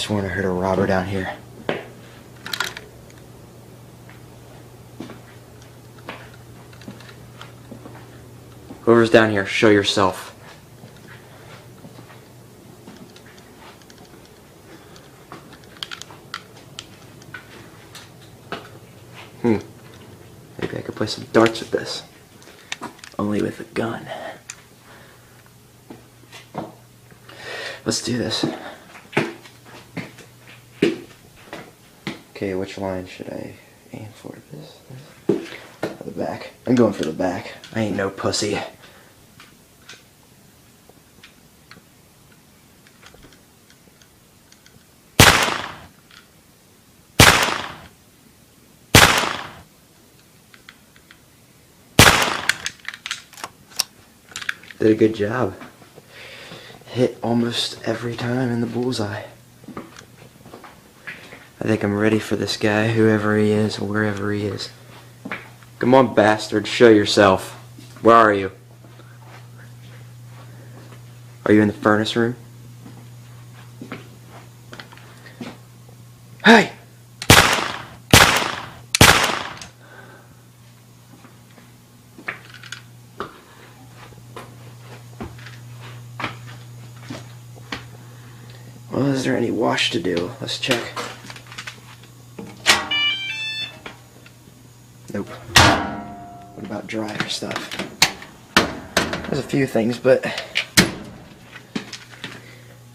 sworn I heard a robber down here. Whoever's down here, show yourself. Maybe I could play some darts with this. Only with a gun. Let's do this. Okay, which line should I aim for? This? Or the back? I'm going for the back. I ain't no pussy. Did a good job. Hit almost every time in the bullseye. I think I'm ready for this guy, whoever he is, or wherever he is. Come on, bastard, show yourself. Where are you? Are you in the furnace room? Hey! Well, is there any wash to do? Let's check. Nope. What about dryer stuff? There's a few things, but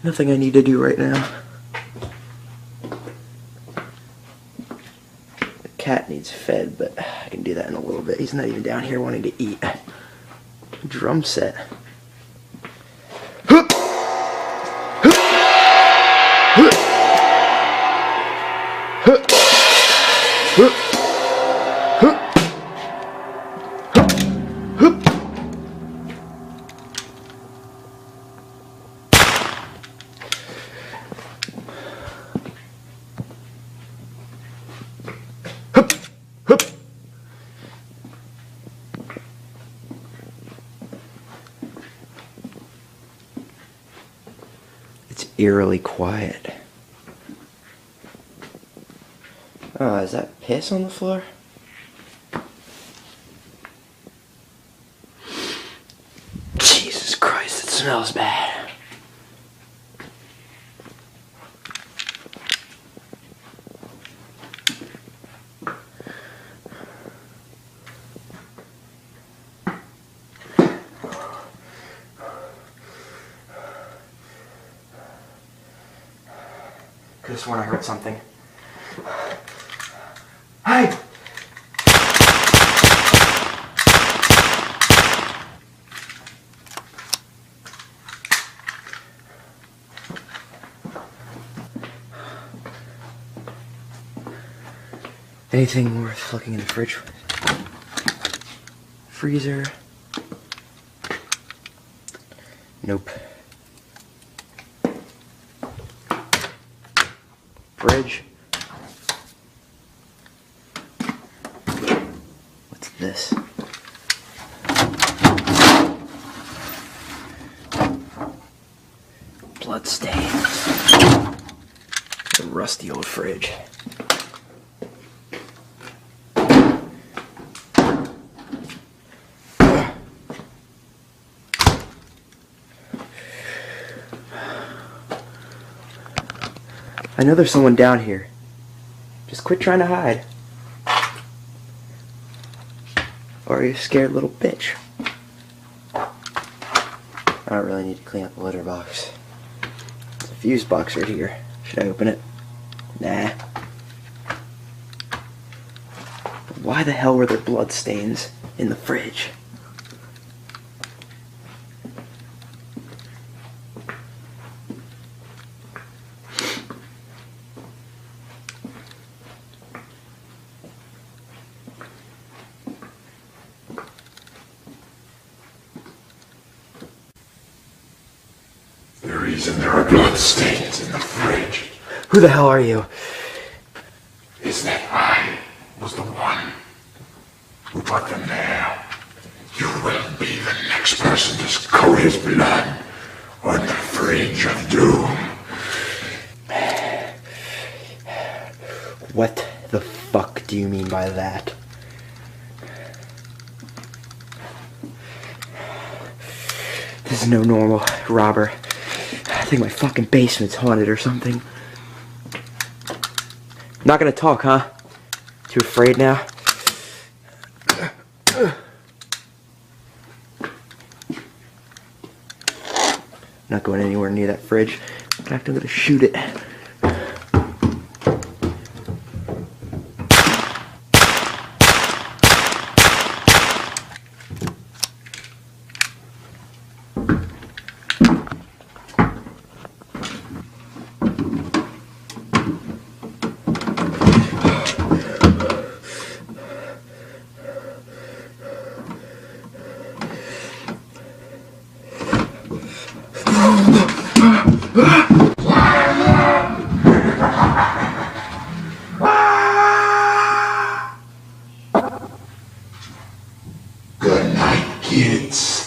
nothing I need to do right now. The cat needs fed, but I can do that in a little bit. He's not even down here wanting to eat. Drum set. It's eerily quiet. Oh, is that piss on the floor? Jesus Christ, it smells bad. Could have sworn I heard something. Hey! Anything worth looking in the fridge? Freezer? Nope. Fridge? What's this? Bloodstains. A rusty old fridge. I know there's someone down here. Just quit trying to hide. Or are you a scared little bitch? I don't really need to clean up the litter box. There's a fuse box right here. Should I open it? Nah. Why the hell were there blood stains in the fridge? The reason there are blood stains in the fridge Who the hell are you? is that I was the one who put them there. You will be the next person to coat his blood on the fridge of doom. What the fuck do you mean by that? This is no normal robber. I think my fucking basement's haunted or something. Not gonna talk, huh? Too afraid now? Not going anywhere near that fridge. In fact, I'm gonna shoot it. Good night, kids.